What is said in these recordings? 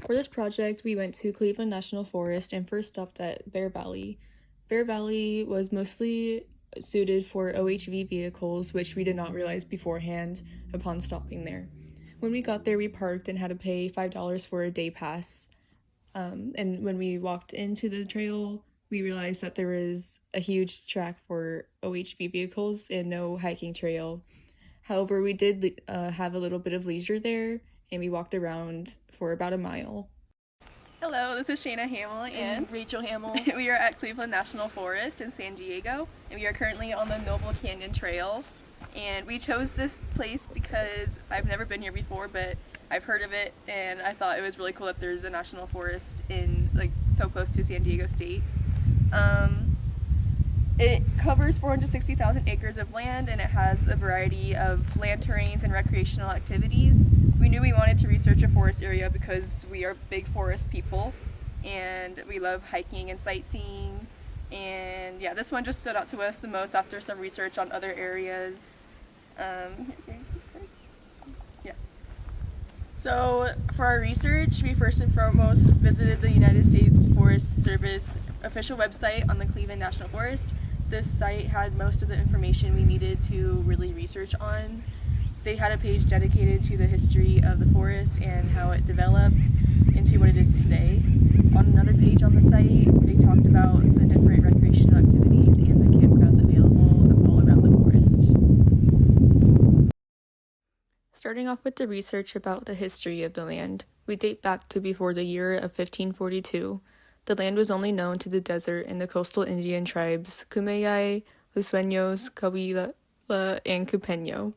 For this project, we went to Cleveland National Forest and first stopped at Bear Valley. Bear Valley was mostly suited for OHV vehicles, which we did not realize beforehand upon stopping there. When we got there, we parked and had to pay $5 for a day pass. And when we walked into the trail, we realized that there was a huge track for OHV vehicles and no hiking trail. However, we did have a little bit of leisure there, and we walked around for about a mile. Hello, this is Shayna Hamill and Rachel Hamill. we are at Cleveland National Forest in San Diego, and we are currently on the Noble Canyon Trail. And we chose this place because I've never been here before, but I've heard of it, and I thought it was really cool that there's a national forest in so close to San Diego State. It covers 460,000 acres of land, and it has a variety of land terrains and recreational activities. We knew we wanted to research a forest area because we are big forest people, and we love hiking and sightseeing. And yeah, this one just stood out to us the most after some research on other areas. Yeah. So for our research, we first and foremost visited the United States Forest Service official website on the Cleveland National Forest. This site had most of the information we needed to really research on. They had a page dedicated to the history of the forest and how it developed into what it is today. On another page on the site, they talked about the different recreational activities and the campgrounds available all around the forest. Starting off with the research about the history of the land, we date back to before the year of 1542. The land was only known to the desert and the coastal Indian tribes Kumeyaay, Luiseños, Cahuilla, and Cupeño.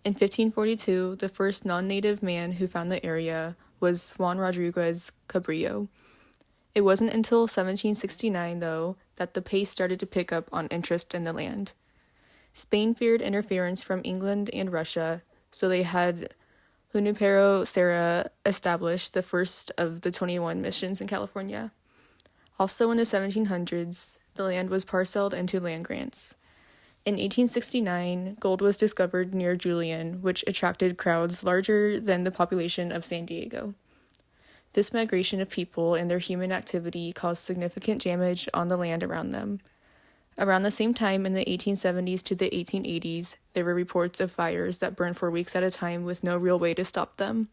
In 1542, the first non-native man who found the area was Juan Rodriguez Cabrillo. It wasn't until 1769, though, that the pace started to pick up on interest in the land. Spain feared interference from England and Russia, so they had Junipero Serra establish the first of the 21 missions in California. Also in the 1700s, the land was parceled into land grants. In 1869, gold was discovered near Julian, which attracted crowds larger than the population of San Diego. This migration of people and their human activity caused significant damage on the land around them. Around the same time in the 1870s to the 1880s, there were reports of fires that burned for weeks at a time with no real way to stop them.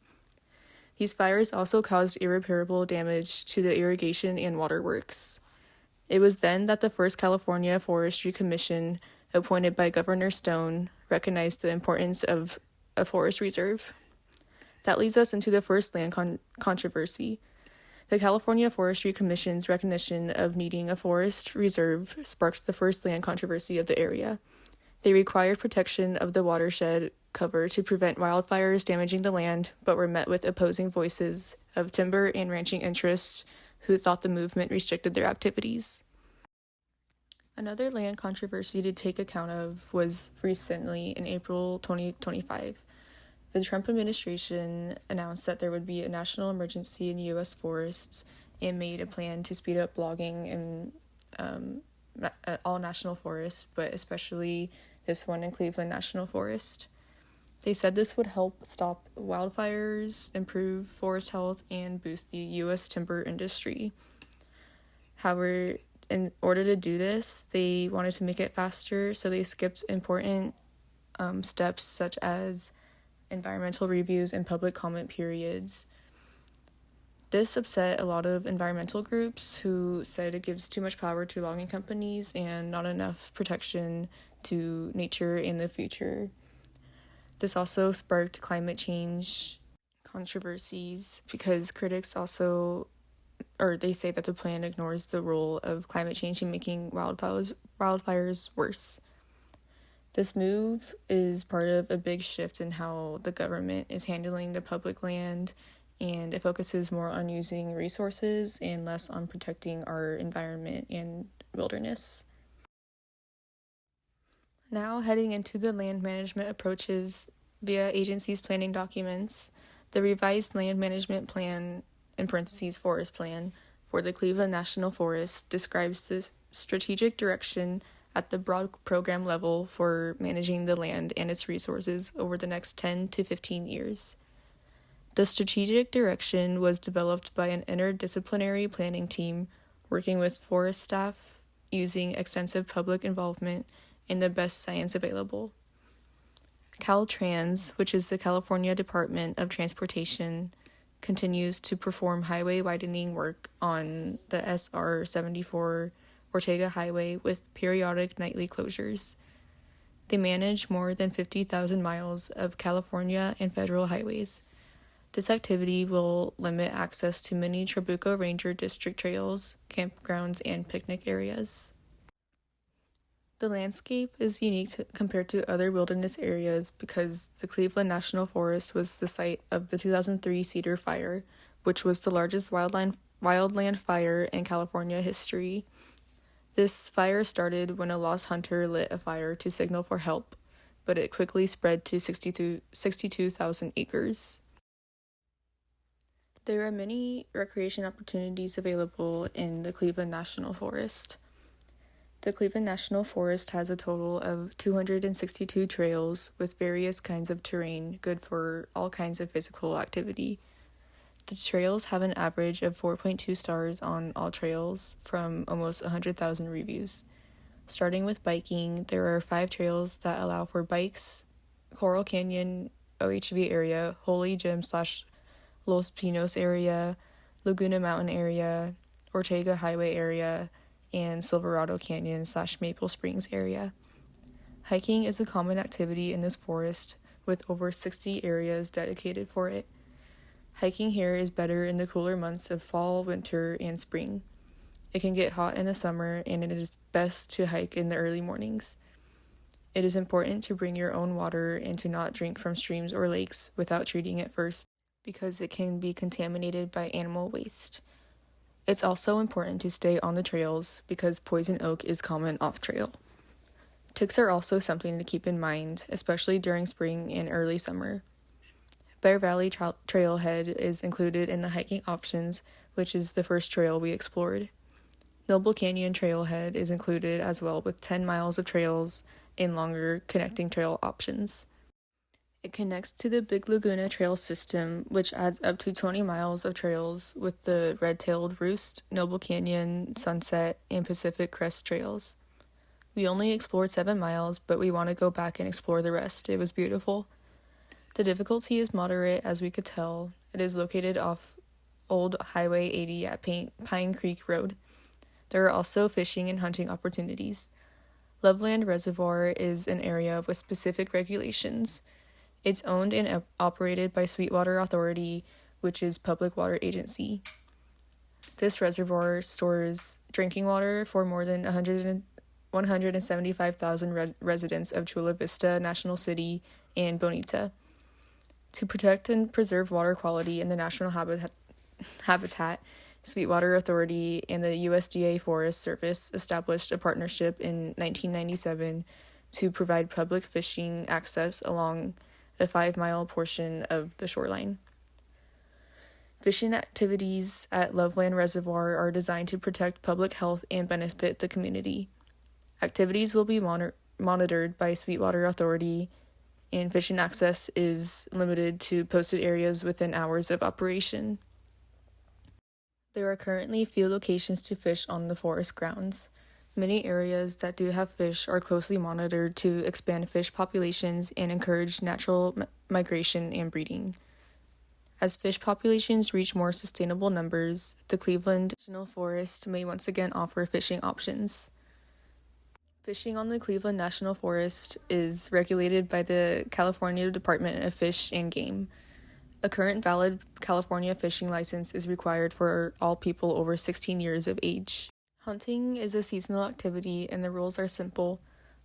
These fires also caused irreparable damage to the irrigation and waterworks. It was then that the first California Forestry Commission, appointed by Governor Stone, recognized the importance of a forest reserve. That leads us into the first land controversy. The California Forestry Commission's recognition of needing a forest reserve sparked the first land controversy of the area. They required protection of the watershed cover to prevent wildfires damaging the land, but were met with opposing voices of timber and ranching interests who thought the movement restricted their activities. Another land controversy to take account of was recently in April 2025. The Trump administration announced that there would be a national emergency in U.S. forests and made a plan to speed up logging in all national forests, but especially this one in Cleveland National Forest. They said this would help stop wildfires, improve forest health, and boost the U.S. timber industry. However, in order to do this, they wanted to make it faster, so they skipped important steps such as environmental reviews and public comment periods. This upset a lot of environmental groups who said it gives too much power to logging companies and not enough protection to nature in the future. This also sparked climate change controversies because critics they say that the plan ignores the role of climate change in making wildfires worse. This move is part of a big shift in how the government is handling the public land, and it focuses more on using resources and less on protecting our environment and wilderness. Now heading into the land management approaches via agencies' planning documents, the revised land management plan, in parentheses forest plan, for the Cleveland National Forest describes the strategic direction at the broad program level for managing the land and its resources over the next 10 to 15 years. The strategic direction was developed by an interdisciplinary planning team working with forest staff using extensive public involvement and the best science available. Caltrans, which is the California Department of Transportation, continues to perform highway widening work on the SR 74 Ortega Highway with periodic nightly closures. They manage more than 50,000 miles of California and federal highways. This activity will limit access to many Trabuco Ranger District trails, campgrounds, and picnic areas. The landscape is unique compared to other wilderness areas because the Cleveland National Forest was the site of the 2003 Cedar Fire, which was the largest wildland fire in California history. This fire started when a lost hunter lit a fire to signal for help, but it quickly spread to 62,000 acres. There are many recreation opportunities available in the Cleveland National Forest. The Cleveland National Forest has a total of 262 trails with various kinds of terrain good for all kinds of physical activity. The trails have an average of 4.2 stars on all trails from almost 100,000 reviews. Starting with biking, there are 5 trails that allow for bikes: Coral Canyon OHV area, Holy Gym / Los Pinos area, Laguna Mountain area, Ortega Highway area, and Silverado Canyon / Maple Springs area. Hiking is a common activity in this forest with over 60 areas dedicated for it. Hiking here is better in the cooler months of fall, winter, and spring. It can get hot in the summer, and it is best to hike in the early mornings. It is important to bring your own water and to not drink from streams or lakes without treating it first, because it can be contaminated by animal waste. It's also important to stay on the trails because poison oak is common off-trail. Ticks are also something to keep in mind, especially during spring and early summer. Bear Valley Trailhead is included in the hiking options, which is the first trail we explored. Noble Canyon Trailhead is included as well with 10 miles of trails and longer connecting trail options. It connects to the Big Laguna Trail system, which adds up to 20 miles of trails with the Red-Tailed Roost, Noble Canyon, Sunset, and Pacific Crest trails. We only explored 7 miles, but we want to go back and explore the rest. It was beautiful. The difficulty is moderate, as we could tell. It is located off Old Highway 80 at Pine Creek Road. There are also fishing and hunting opportunities. Loveland Reservoir is an area with specific regulations. It's owned and operated by Sweetwater Authority, which is public water agency. This reservoir stores drinking water for more than 175,000 residents of Chula Vista, National City, and Bonita. To protect and preserve water quality in the national habitat, Sweetwater Authority and the USDA Forest Service established a partnership in 1997 to provide public fishing access along a 5-mile portion of the shoreline. Fishing activities at Loveland Reservoir are designed to protect public health and benefit the community. Activities will be monitored by Sweetwater Authority, and fishing access is limited to posted areas within hours of operation. There are currently few locations to fish on the forest grounds. Many areas that do have fish are closely monitored to expand fish populations and encourage natural migration and breeding. As fish populations reach more sustainable numbers, the Cleveland National Forest may once again offer fishing options. Fishing on the Cleveland National Forest is regulated by the California Department of Fish and Game. A current valid California fishing license is required for all people over 16 years of age. Hunting is a seasonal activity, and the rules are simple.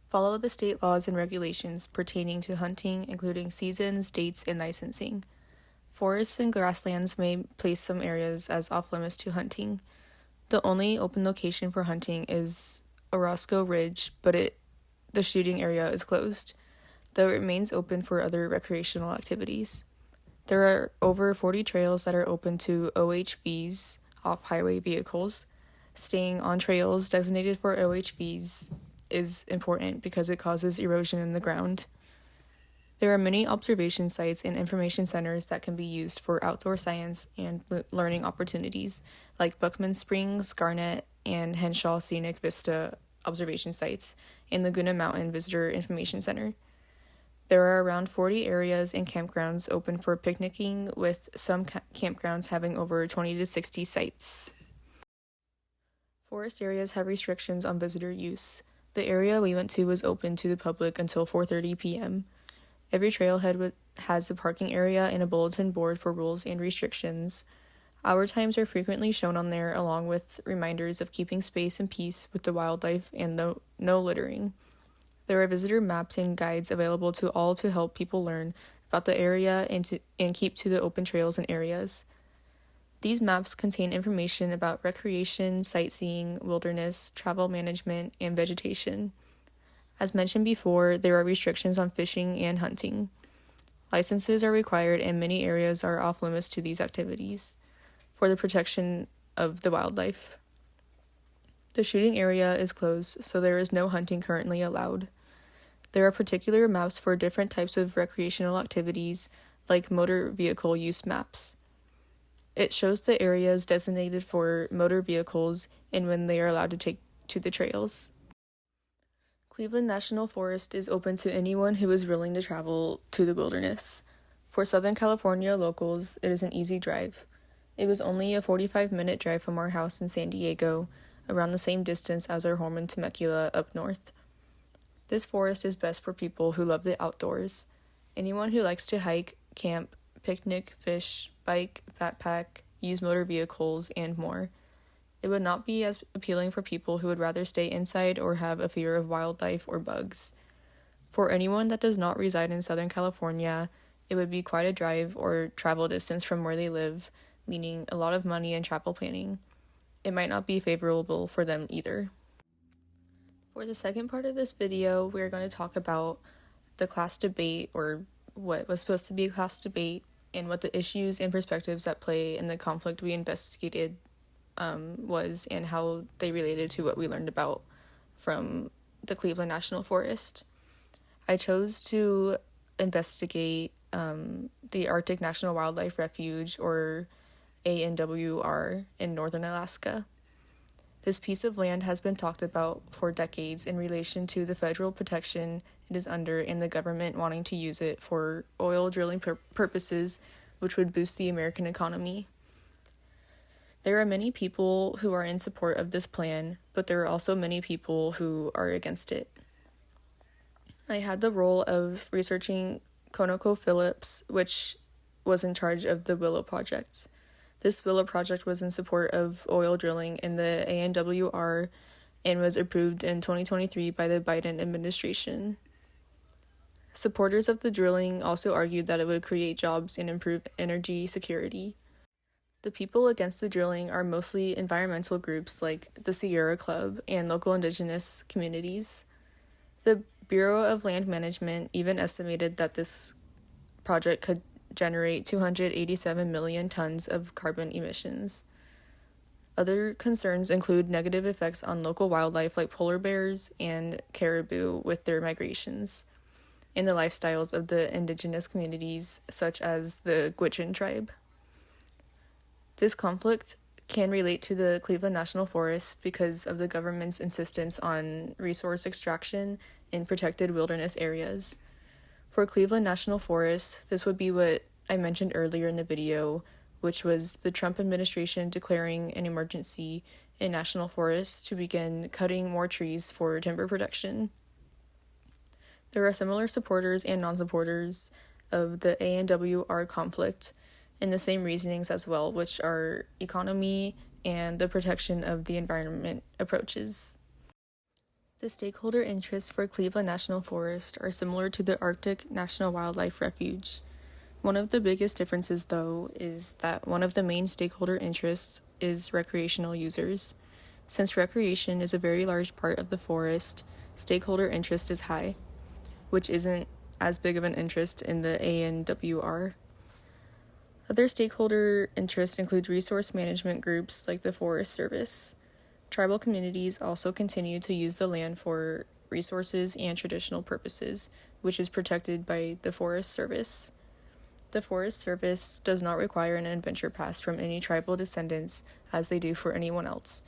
Follow the state laws and regulations pertaining to hunting, including seasons, dates, and licensing. Forests and grasslands may place some areas as off-limits to hunting. The only open location for hunting is Orozco Ridge, but the shooting area is closed, though it remains open for other recreational activities. There are over 40 trails that are open to OHVs, off-highway vehicles. Staying on trails designated for OHVs is important because it causes erosion in the ground. There are many observation sites and information centers that can be used for outdoor science and learning opportunities, like Buckman Springs, Garnet, and Henshaw Scenic Vista observation sites, and Laguna Mountain Visitor Information Center. There are around 40 areas and campgrounds open for picnicking, with some campgrounds having over 20 to 60 sites. Forest areas have restrictions on visitor use. The area we went to was open to the public until 4:30 p.m. Every trailhead has a parking area and a bulletin board for rules and restrictions. Hour times are frequently shown on there, along with reminders of keeping space and peace with the wildlife and no littering. There are visitor maps and guides available to all to help people learn about the area and keep to the open trails and areas. These maps contain information about recreation, sightseeing, wilderness, travel management, and vegetation. As mentioned before, there are restrictions on fishing and hunting. Licenses are required, and many areas are off limits to these activities for the protection of the wildlife. The shooting area is closed, so there is no hunting currently allowed. There are particular maps for different types of recreational activities, like motor vehicle use maps. It shows the areas designated for motor vehicles and when they are allowed to take to the trails. Cleveland National Forest is open to anyone who is willing to travel to the wilderness. For Southern California locals, it is an easy drive. It was only a 45-minute drive from our house in San Diego, around the same distance as our home in Temecula up north. This forest is best for people who love the outdoors. Anyone who likes to hike, camp, picnic, fish, bike, backpack, use motor vehicles, and more. It would not be as appealing for people who would rather stay inside or have a fear of wildlife or bugs. For anyone that does not reside in Southern California, it would be quite a drive or travel distance from where they live, meaning a lot of money and travel planning. It might not be favorable for them either. For the second part of this video, we're going to talk about the class debate, or what was supposed to be a class debate, and what the issues and perspectives at play in the conflict we investigated was, and how they related to what we learned about from the Cleveland National Forest. I chose to investigate the Arctic National Wildlife Refuge, or ANWR, in northern Alaska. This piece of land has been talked about for decades in relation to the federal protection it is under and the government wanting to use it for oil drilling purposes, which would boost the American economy. There are many people who are in support of this plan, but there are also many people who are against it. I had the role of researching ConocoPhillips, which was in charge of the Willow Project. This Willow Project was in support of oil drilling in the ANWR and was approved in 2023 by the Biden administration. Supporters of the drilling also argued that it would create jobs and improve energy security. The people against the drilling are mostly environmental groups like the Sierra Club and local indigenous communities. The Bureau of Land Management even estimated that this project could generate 287 million tons of carbon emissions. Other concerns include negative effects on local wildlife like polar bears and caribou with their migrations, and the lifestyles of the indigenous communities such as the Gwich'in tribe. This conflict can relate to the Cleveland National Forest because of the government's insistence on resource extraction in protected wilderness areas. For Cleveland National Forest, this would be what I mentioned earlier in the video, which was the Trump administration declaring an emergency in national forests to begin cutting more trees for timber production. There are similar supporters and non-supporters of the ANWR conflict, and the same reasonings as well, which are economy and the protection of the environment approaches. The stakeholder interests for Cleveland National Forest are similar to the Arctic National Wildlife Refuge. One of the biggest differences, though, is that one of the main stakeholder interests is recreational users. Since recreation is a very large part of the forest, stakeholder interest is high, which isn't as big of an interest in the ANWR. Other stakeholder interests include resource management groups like the Forest Service. Tribal communities also continue to use the land for resources and traditional purposes, which is protected by the Forest Service. The Forest Service does not require an adventure pass from any tribal descendants as they do for anyone else,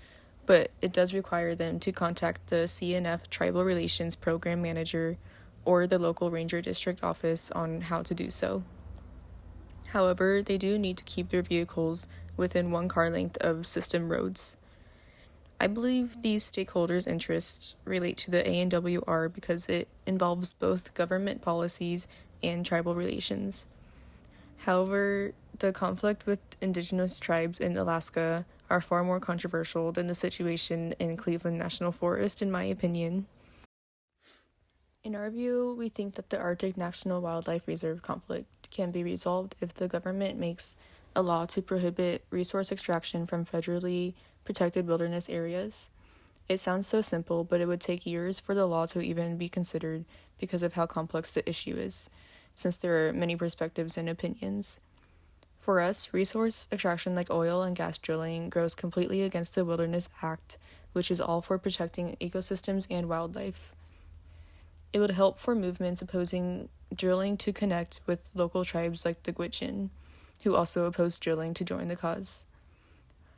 but it does require them to contact the CNF Tribal Relations Program Manager or the local Ranger District office on how to do so. However, they do need to keep their vehicles within 1 car length of system roads. I believe these stakeholders' interests relate to the ANWR because it involves both government policies and tribal relations. However, the conflict with indigenous tribes in Alaska are far more controversial than the situation in Cleveland National Forest, in my opinion. In our view, we think that the Arctic National Wildlife Reserve conflict can be resolved if the government makes a law to prohibit resource extraction from federally protected wilderness areas. It sounds so simple, but it would take years for the law to even be considered because of how complex the issue is, since there are many perspectives and opinions. For us, resource extraction like oil and gas drilling goes completely against the Wilderness Act, which is all for protecting ecosystems and wildlife. It would help for movements opposing drilling to connect with local tribes like the Gwich'in, who also oppose drilling to join the cause.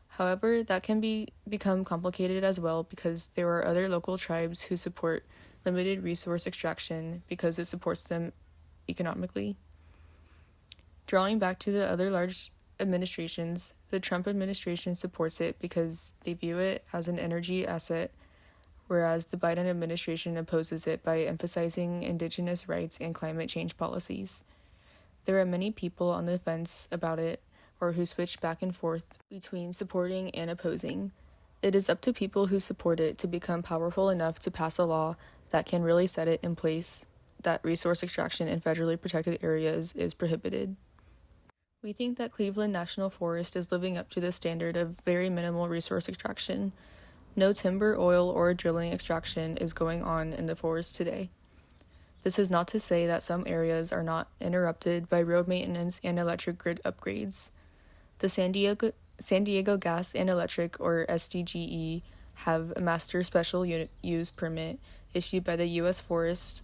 However, that can become complicated as well because there are other local tribes who support limited resource extraction because it supports them economically. Drawing back to the other large administrations, the Trump administration supports it because they view it as an energy asset, whereas the Biden administration opposes it by emphasizing indigenous rights and climate change policies. There are many people on the fence about it, or who switch back and forth between supporting and opposing. It is up to people who support it to become powerful enough to pass a law that can really set it in place that resource extraction in federally protected areas is prohibited. We think that Cleveland National Forest is living up to the standard of very minimal resource extraction. No timber, oil, or drilling extraction is going on in the forest today. This is not to say that some areas are not interrupted by road maintenance and electric grid upgrades. The San Diego Gas and Electric, or SDGE, have a Master Special Use Permit issued by the U.S. Forest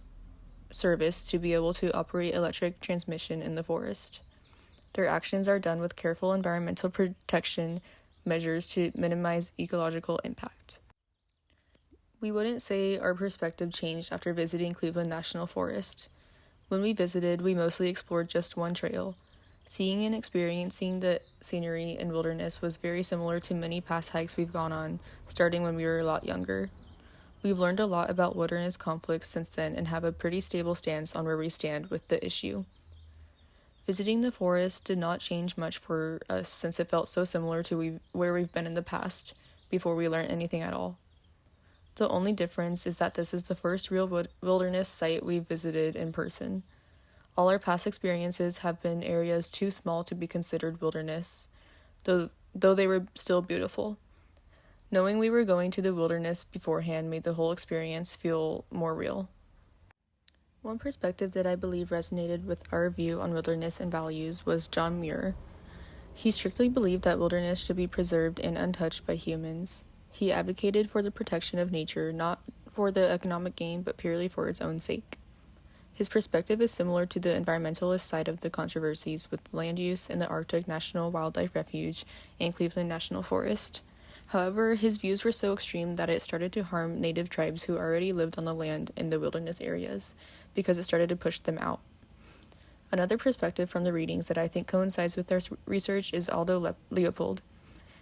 Service to be able to operate electric transmission in the forest. Their actions are done with careful environmental protection measures to minimize ecological impact. We wouldn't say our perspective changed after visiting Cleveland National Forest. When we visited, we mostly explored just one trail. Seeing and experiencing the scenery and wilderness was very similar to many past hikes we've gone on, starting when we were a lot younger. We've learned a lot about wilderness conflicts since then and have a pretty stable stance on where we stand with the issue. Visiting the forest did not change much for us since it felt so similar to where we've been in the past, before we learned anything at all. The only difference is that this is the first real wilderness site we've visited in person. All our past experiences have been areas too small to be considered wilderness, though they were still beautiful. Knowing we were going to the wilderness beforehand made the whole experience feel more real. One perspective that I believe resonated with our view on wilderness and values was John Muir. He strictly believed that wilderness should be preserved and untouched by humans. He advocated for the protection of nature, not for the economic gain, but purely for its own sake. His perspective is similar to the environmentalist side of the controversies with land use in the Arctic National Wildlife Refuge and Cleveland National Forest. However, his views were so extreme that it started to harm native tribes who already lived on the land in the wilderness areas, because it started to push them out. Another perspective from the readings that I think coincides with our research is Aldo Leopold.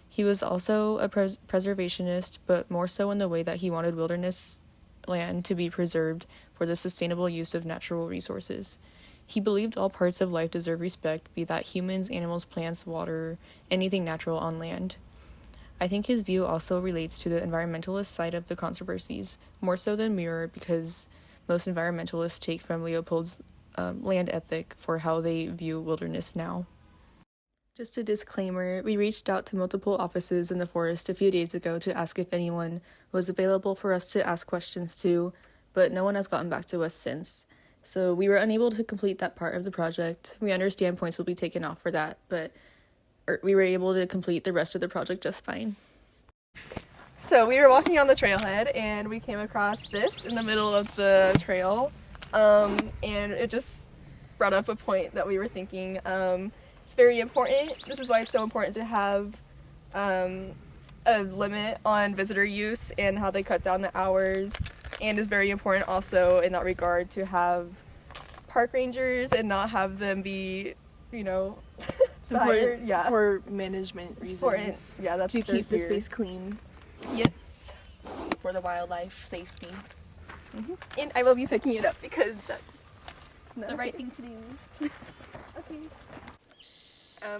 He was also a preservationist, but more so in the way that he wanted wilderness land to be preserved for the sustainable use of natural resources. He believed all parts of life deserve respect, be that humans, animals, plants, water, anything natural on land. I think his view also relates to the environmentalist side of the controversies, more so than Muir, because most environmentalists take from Leopold's land ethic for how they view wilderness now. Just a disclaimer, we reached out to multiple offices in the forest a few days ago to ask if anyone was available for us to ask questions to, but no one has gotten back to us since. So we were unable to complete that part of the project. We understand points will be taken off for that, but we were able to complete the rest of the project just fine. So we were walking on the trailhead and we came across this in the middle of the trail. and it just brought up a point that we were thinking. It's very important. This is why it's so important to have a limit on visitor use and how they cut down the hours, and is very important also in that regard to have park rangers and not have them be, you know, It's important tired. Yeah. for management It's important. reasons Yeah, that's to they're keep the here. space clean Yes. for the wildlife safety. And I will be picking it up because that's The right thing to do.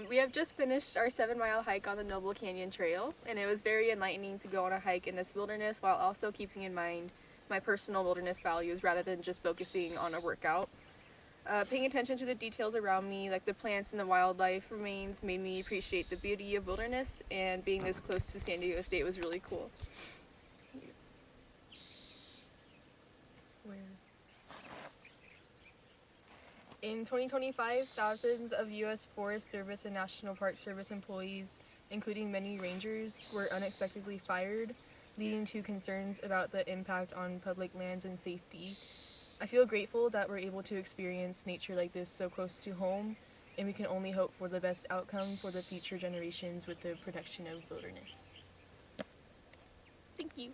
We have just finished our 7-mile hike on the Noble Canyon Trail, and it was very enlightening to go on a hike in this wilderness while also keeping in mind my personal wilderness values rather than just focusing on a workout. Paying attention to the details around me, like the plants and the wildlife remains, made me appreciate the beauty of wilderness, and being this close to San Diego State was really cool. In 2025, thousands of U.S. Forest Service and National Park Service employees, including many rangers, were unexpectedly fired, leading to concerns about the impact on public lands and safety. I feel grateful that we're able to experience nature like this so close to home, and we can only hope for the best outcome for the future generations with the protection of wilderness. Thank you.